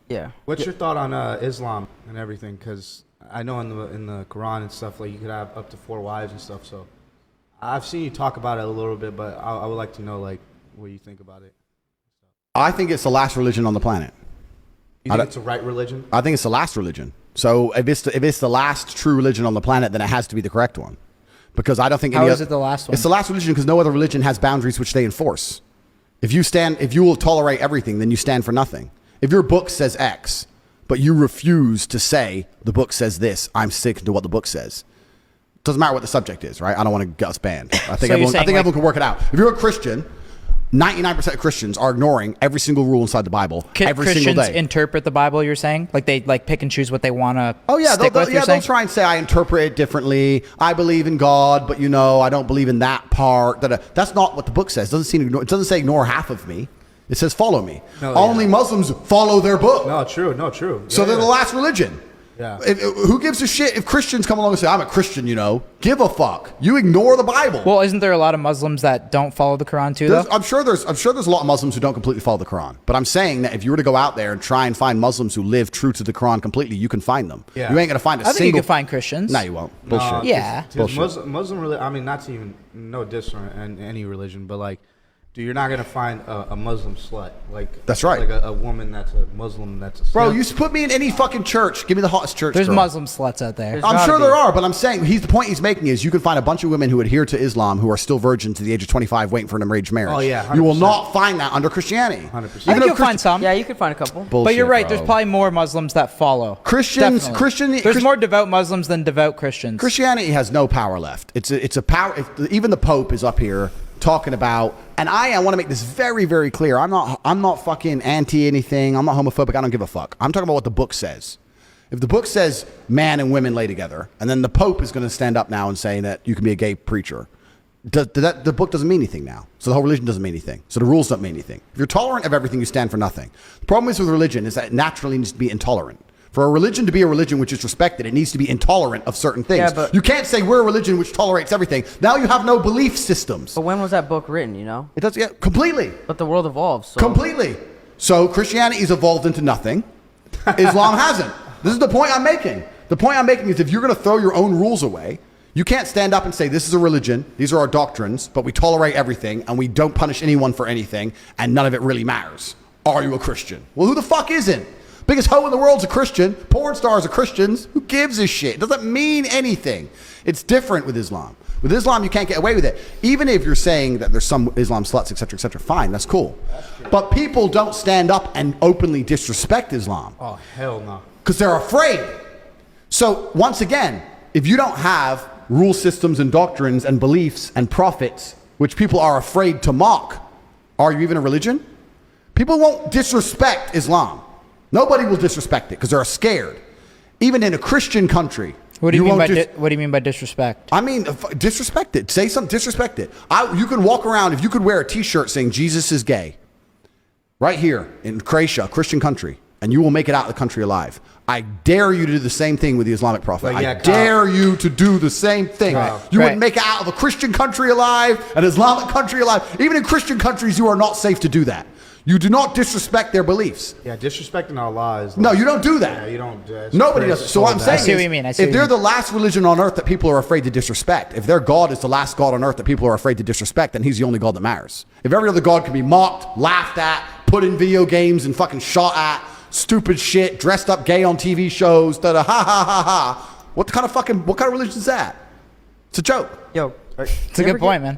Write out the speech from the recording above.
Yeah. What's your thought on Islam and everything? Because I know in the Quran and stuff, like you could have up to 4 wives and stuff. So I've seen you talk about it a little bit, but I would like to know like what you think about it. I think it's the last religion on the planet. You think it's the right religion? I think it's the last religion. So if it's the last true religion on the planet, then it has to be the correct one. Because I don't think How is it the last one? It's the last religion because no other religion has boundaries which they enforce. If you will tolerate everything, then you stand for nothing. If your book says X, but you refuse to say the book says this, I'm sticking to what the book says. Doesn't matter what the subject is, right? I don't want to get us banned. I think everyone can work it out. If you're a Christian, 99% of Christians are ignoring every single rule inside the Bible every single day. Christians interpret the Bible, you're saying? Like they pick and choose what they want to they'll try and say, I interpret it differently. I believe in God, but I don't believe in that part. That's not what the book says. It doesn't say ignore half of me. It says follow me. Only Muslims follow their book. No, true. So they're the last religion. Yeah. Who gives a shit if Christians come along and say, I'm a Christian, Give a fuck. You ignore the Bible. Well, isn't there a lot of Muslims that don't follow the Quran too, though? I'm sure there's a lot of Muslims who don't completely follow the Quran. But I'm saying that if you were to go out there and try and find Muslims who live true to the Quran completely, you can find them. Yeah. You ain't going to find a single... I think you can find Christians. No, you won't. Bullshit. Yeah. Bullshit. Muslim religion, I mean, not to even... No diss on any religion, but like... Dude, you're not going to find a Muslim slut. That's right. Like a woman that's a Muslim that's a slut. Bro, you put me in any fucking church. Give me the hottest church. There's Muslim sluts out there. I'm sure there are, but I'm saying the point he's making is you can find a bunch of women who adhere to Islam who are still virgins to the age of 25 waiting for an arranged marriage. Oh, yeah. 100%. You will not find that under Christianity. 100%. I think you'll find some. Yeah, you could find a couple. Bullshit, but you're right. bro. There's probably more Muslims that follow. Christians. There's more devout Muslims than devout Christians. Christianity has no power left. It's a power. Even the Pope is up here talking about, and I want to make this very, very clear. I'm not fucking anti anything. I'm not homophobic. I don't give a fuck. I'm talking about what the book says. If the book says man and women lay together, and then the Pope is going to stand up now and say that you can be a gay preacher, the book doesn't mean anything now. So the whole religion doesn't mean anything. So the rules don't mean anything. If you're tolerant of everything, you stand for nothing. The problem is with religion is that it naturally needs to be intolerant. For a religion to be a religion which is respected, it needs to be intolerant of certain things. Yeah, but you can't say we're a religion which tolerates everything. Now you have no belief systems. But when was that book written, It does, yeah, completely. But the world evolves. So. Completely. So Christianity's evolved into nothing. Islam hasn't. This is the point I'm making. The point I'm making is if you're going to throw your own rules away, you can't stand up and say this is a religion, these are our doctrines, but we tolerate everything and we don't punish anyone for anything and none of it really matters. Are you a Christian? Well, who the fuck isn't? Biggest hoe in the world's a Christian. Porn stars are Christians. Who gives a shit? It doesn't mean anything. It's different with Islam. With Islam, you can't get away with it. Even if you're saying that there's some Islam sluts, etc., fine, that's cool. But people don't stand up and openly disrespect Islam. Oh, hell no. Because they're afraid. So, once again, if you don't have rule systems and doctrines and beliefs and prophets, which people are afraid to mock, are you even a religion? People won't disrespect Islam. Nobody will disrespect it because they're scared. Even in a Christian country. What do you mean by disrespect? I mean, disrespect it. Say something, disrespect it. You can walk around, if you could wear a t-shirt saying Jesus is gay, right here in Croatia, a Christian country, and you will make it out of the country alive. I dare you to do the same thing with the Islamic Prophet. I dare you to do the same thing. You wouldn't make it out of a Christian country alive, an Islamic country alive. Even in Christian countries, you are not safe to do that. You do not disrespect their beliefs. Yeah, disrespecting Allah is... No, you don't do that. Yeah, you don't... Nobody does. So what I'm saying I see what you mean. if they're the last religion on earth that people are afraid to disrespect, if their God is the last God on earth that people are afraid to disrespect, then he's the only God that matters. If every other God can be mocked, laughed at, put in video games and fucking shot at, stupid shit, dressed up gay on TV shows, ha ha ha ha, what kind of religion is that? It's a joke. Yo, it's a good point, man.